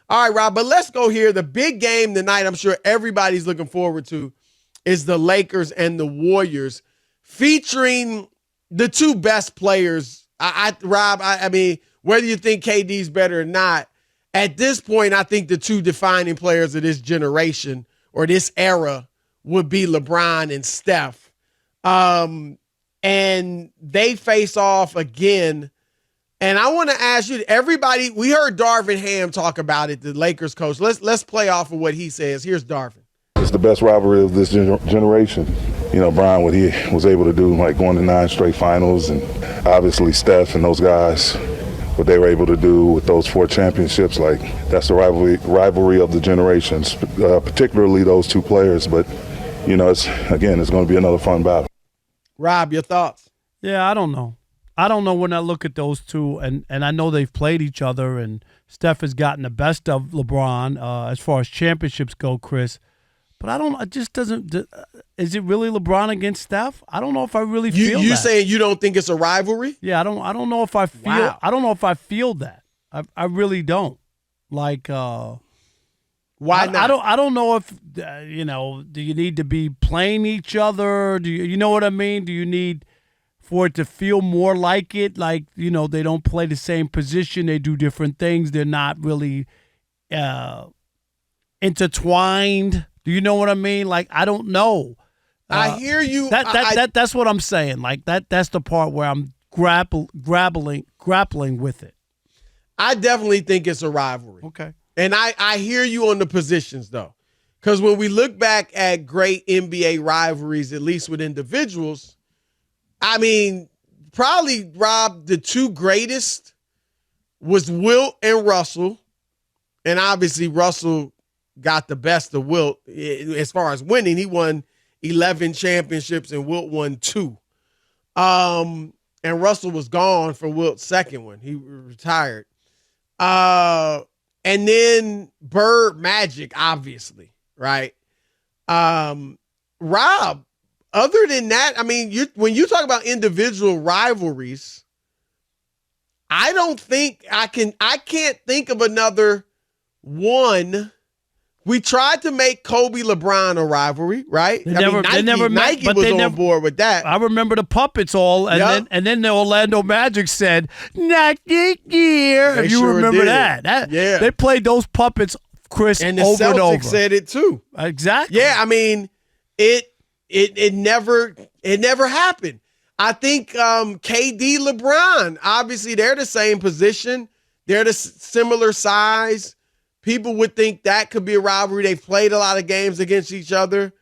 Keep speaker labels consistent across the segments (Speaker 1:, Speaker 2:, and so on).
Speaker 1: All right, Rob, but let's go here. The big game tonight, I'm sure everybody's looking forward to, is the Lakers and the Warriors, featuring the two best players. Rob, I mean, whether you think KD's better or not, at this point, I think the two defining players of this generation or this era would be LeBron and Steph. And they face off again. And I want to ask you, everybody, we heard Darvin Ham talk about it, the Lakers coach. Let's play off of what he says. Here's Darvin.
Speaker 2: It's the best rivalry of this generation. You know, Brian, what he was able to do, like going to 9 straight finals, and obviously Steph and those guys, what they were able to do with those 4 championships, like that's the rivalry of the generations, particularly those two players. But, you know, it's going to be another fun battle.
Speaker 1: Rob, your thoughts?
Speaker 3: Yeah, I don't know. I don't know when I look at those two, and I know they've played each other, and Steph has gotten the best of LeBron as far as championships go, Chris. But I don't. It just doesn't. Is it really LeBron against Steph? I don't know if I really feel that.
Speaker 1: You saying you don't think it's a rivalry?
Speaker 3: Yeah, I don't know if I feel.
Speaker 1: Wow.
Speaker 3: I don't know if I feel that. I really don't. Like,
Speaker 1: why not?
Speaker 3: I don't know if do you need to be playing each other? Do you know what I mean? Do you need for it to feel more like it? Like, they don't play the same position. They do different things. They're not really intertwined. Do you know what I mean? Like, I don't know.
Speaker 1: I hear you.
Speaker 3: That's what I'm saying. Like that's the part where I'm grappling with it.
Speaker 1: I definitely think it's a rivalry.
Speaker 3: Okay.
Speaker 1: And I hear you on the positions, though. Because when we look back at great NBA rivalries, at least with individuals, I mean, probably, Rob, the two greatest was Wilt and Russell. And obviously, Russell got the best of Wilt as far as winning. He won 11 championships and Wilt won 2. And Russell was gone for Wilt's second one. He retired. And then Bird Magic, obviously, right? Rob, other than that, I mean, when you talk about individual rivalries, I can't think of another one. We tried to make Kobe LeBron a rivalry, right? Nike was on board with that.
Speaker 3: I remember the puppets all, and then the Orlando Magic said, "Not this year." If you sure remember that,
Speaker 1: yeah,
Speaker 3: they played those puppets, Chris,
Speaker 1: and the
Speaker 3: over
Speaker 1: Celtics
Speaker 3: and over.
Speaker 1: said it too.
Speaker 3: Exactly.
Speaker 1: Yeah, I mean, it never happened. I think KD, LeBron, obviously they're the same position. They're the similar size. People would think that could be a rivalry. They've played a lot of games against each other.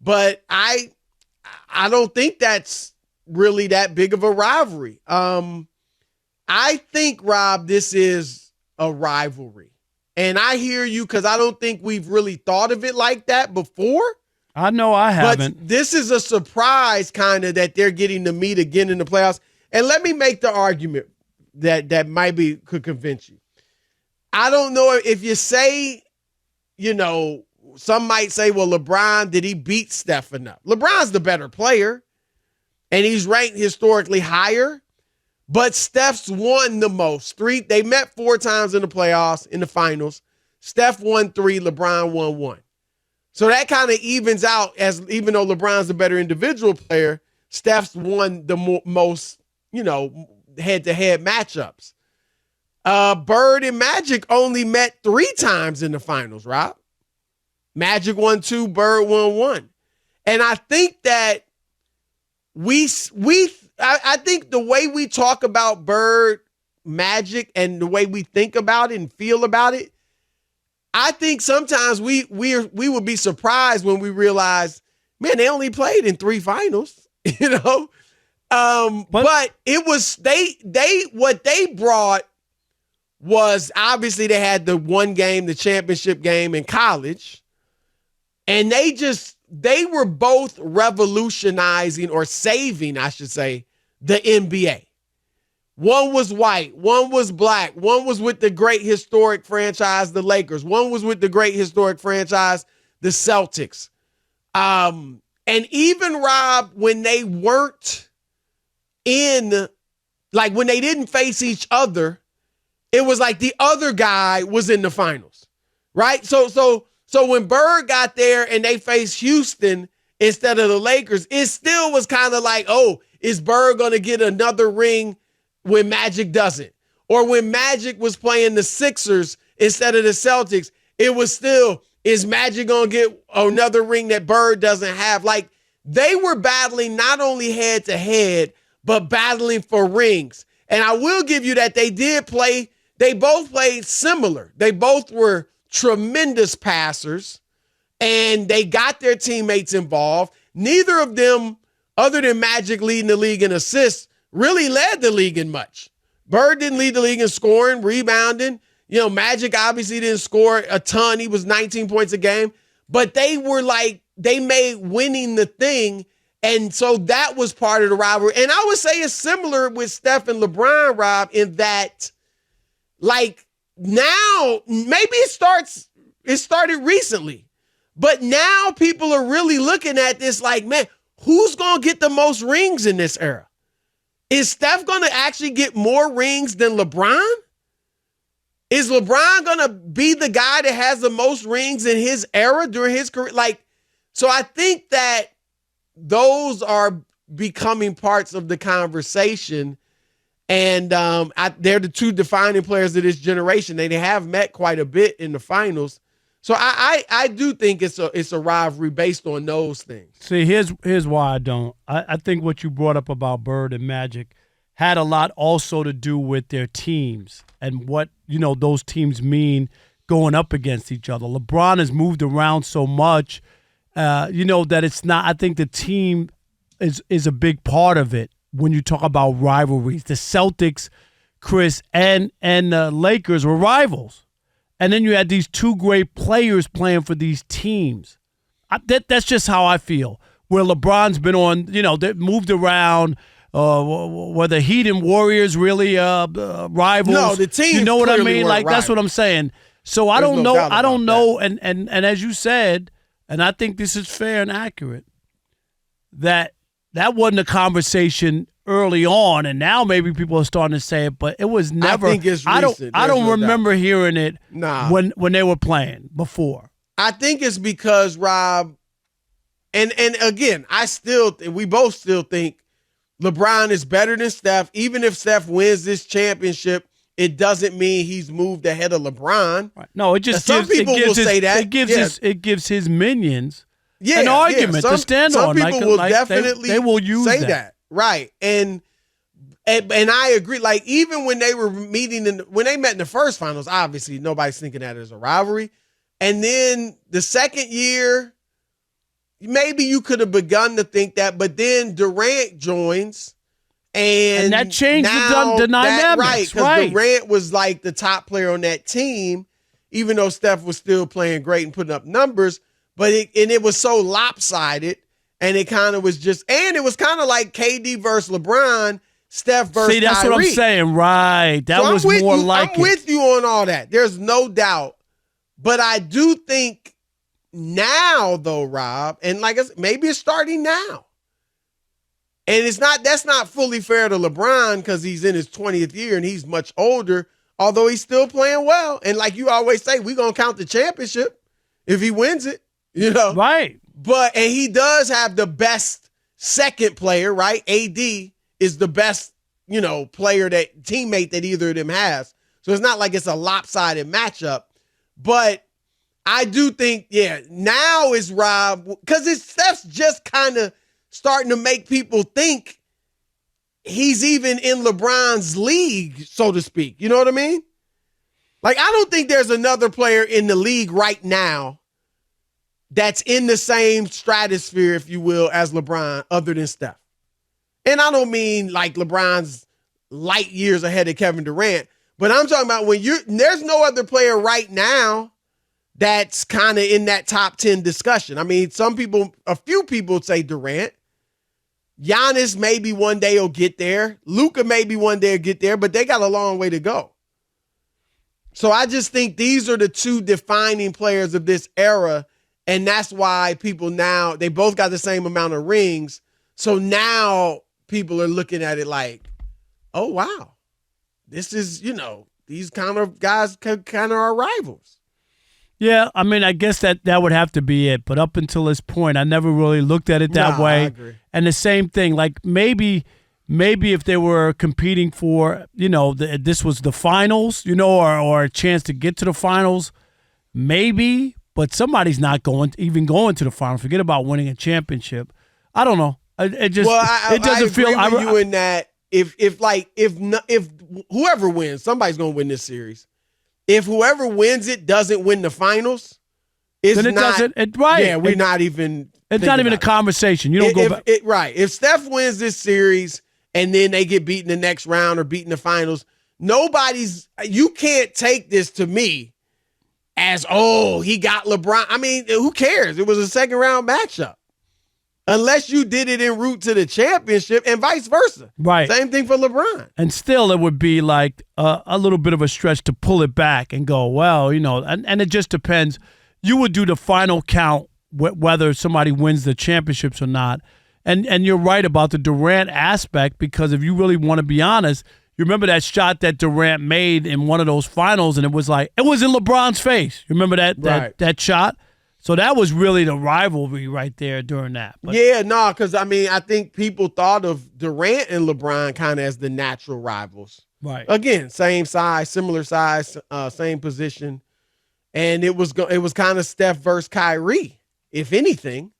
Speaker 1: But I don't think that's really that big of a rivalry. I think, Rob, this is a rivalry. And I hear you because I don't think we've really thought of it like that before.
Speaker 3: I know I haven't.
Speaker 1: But this is a surprise kind of that they're getting to meet again in the playoffs. And let me make the argument that could convince you. I don't know if you say, some might say, well, LeBron, did he beat Steph enough? LeBron's the better player, and he's ranked historically higher, but Steph's won the most. They met 4 times in the playoffs, in the finals. Steph won 3, LeBron won 1. So that kind of evens out, as even though LeBron's the better individual player, Steph's won the most, head-to-head matchups. Bird and Magic only met 3 times in the finals, Rob. Magic won 2, Bird won 1. And I think that I think the way we talk about Bird, Magic, and the way we think about it and feel about it, I think sometimes we would be surprised when we realize, man, they only played in 3 finals, But it was what they brought was obviously they had the one game, the championship game in college, and they were both revolutionizing or saving, I should say, the NBA. One was white, one was black, one was with the great historic franchise, the Lakers. One was with the great historic franchise, the Celtics. And even, Rob, when they weren't when they didn't face each other, it was like the other guy was in the finals, right? So when Bird got there and they faced Houston instead of the Lakers, it still was kind of like, oh, is Bird going to get another ring when Magic doesn't? Or when Magic was playing the Sixers instead of the Celtics, it was still, is Magic going to get another ring that Bird doesn't have? Like, they were battling not only head to head, but battling for rings. And I will give you that they both played similar. They both were tremendous passers, and they got their teammates involved. Neither of them, other than Magic leading the league in assists, really led the league in much. Bird didn't lead the league in scoring, rebounding. Magic obviously didn't score a ton. He was 19 points a game. But they were like, they made winning the thing. And so that was part of the rivalry. And I would say it's similar with Steph and LeBron, Rob, in that, like, now maybe it started recently. But now people are really looking at this like, man, who's going to get the most rings in this era? Is Steph going to actually get more rings than LeBron? Is LeBron going to be the guy that has the most rings in his era during his career? Like, so I think that those are becoming parts of the conversation. And they're the two defining players of this generation. They have met quite a bit in the finals. So I do think it's a rivalry based on those things.
Speaker 3: See, here's why I don't. I think what you brought up about Bird and Magic had a lot also to do with their teams and what, those teams mean going up against each other. LeBron has moved around so much, that it's not. I think the team is a big part of it when you talk about rivalries. The Celtics, Chris, and the Lakers were rivals. And then you had these two great players playing for these teams. That's just how I feel. Where LeBron's been on, they moved around. Were the Heat and Warriors really rivals?
Speaker 1: No, the teams.
Speaker 3: You know what I mean? Like,
Speaker 1: rivals.
Speaker 3: That's what I'm saying. So I don't know. I don't know. And as you said, and I think this is fair and accurate, that wasn't a conversation early on, and now maybe people are starting to say it, but it was never.
Speaker 1: I think it's recent.
Speaker 3: I don't remember hearing it when they were playing before.
Speaker 1: I think it's because, Rob, and again, we both still think LeBron is better than Steph. Even if Steph wins this championship, it doesn't mean he's moved ahead of LeBron.
Speaker 3: Right. No, it just
Speaker 1: some people will say that
Speaker 3: it gives his minions an argument to stand on.
Speaker 1: Some people will definitely
Speaker 3: they will use
Speaker 1: say that. Right. And I agree. Like, even when they were when they met in the first finals, obviously nobody's thinking that as a rivalry. And then the second year, maybe you could have begun to think that, but then Durant joins. And
Speaker 3: that changed the dynamics.
Speaker 1: Right, because Durant was like the top player on that team, even though Steph was still playing great and putting up numbers. But it was so lopsided, and it kind of was it was kind of like KD versus LeBron, Steph versus
Speaker 3: See, that's
Speaker 1: Kyrie.
Speaker 3: what I'm saying. Right. That was more like it.
Speaker 1: I'm with you on all that. There's no doubt. But I do think now, though, Rob, and like I said, maybe it's starting now. And that's not fully fair to LeBron because he's in his 20th year and he's much older, although he's still playing well. And like you always say, we're going to count the championship if he wins it,
Speaker 3: Right.
Speaker 1: And he does have the best second player, right? AD is the best, teammate that either of them has. So it's not like it's a lopsided matchup. But I do think, now is Rob, because Steph's just kind of starting to make people think he's even in LeBron's league, so to speak. You know what I mean? Like, I don't think there's another player in the league right now that's in the same stratosphere, if you will, as LeBron, other than Steph. And I don't mean like LeBron's light years ahead of Kevin Durant, but I'm talking about there's no other player right now that's kind of in that top 10 discussion. I mean, a few people say Durant. Giannis maybe one day will get there. Luka maybe one day will get there, but they got a long way to go. So I just think these are the two defining players of this era, and that's why people now, they both got the same amount of rings. So now people are looking at it like, oh, wow, this is, these kind of guys kind of are rivals.
Speaker 3: Yeah, I mean, I guess that would have to be it. But up until this point, I never really looked at it that way.
Speaker 1: I agree.
Speaker 3: And the same thing, like maybe if they were competing for, this was the finals, or a chance to get to the finals, maybe. But somebody's not going to the finals. Forget about winning a championship. I don't know. It just it doesn't feel.
Speaker 1: I agree with you in that if whoever wins, somebody's going to win this series. If whoever wins it doesn't win the finals,
Speaker 3: then it doesn't. Right?
Speaker 1: Yeah, we're not even.
Speaker 3: It's not even a conversation. You don't go back.
Speaker 1: Right. If Steph wins this series and then they get beaten the next round or beaten the finals, you can't take this to me as, he got LeBron. I mean, who cares? It was a second round matchup. Unless you did it en route to the championship and vice versa.
Speaker 3: Right.
Speaker 1: Same thing for LeBron.
Speaker 3: And still it would be like a little bit of a stretch to pull it back and go, well, and it just depends. You would do the final count whether somebody wins the championships or not. And you're right about the Durant aspect, because if you really want to be honest, you remember that shot that Durant made in one of those finals, and it was in LeBron's face. You remember that shot? So that was really the rivalry right there during that. But
Speaker 1: because I think people thought of Durant and LeBron kind of as the natural rivals.
Speaker 3: Right.
Speaker 1: Again, same size, similar size, same position, and it was kind of Steph versus Kyrie, if anything.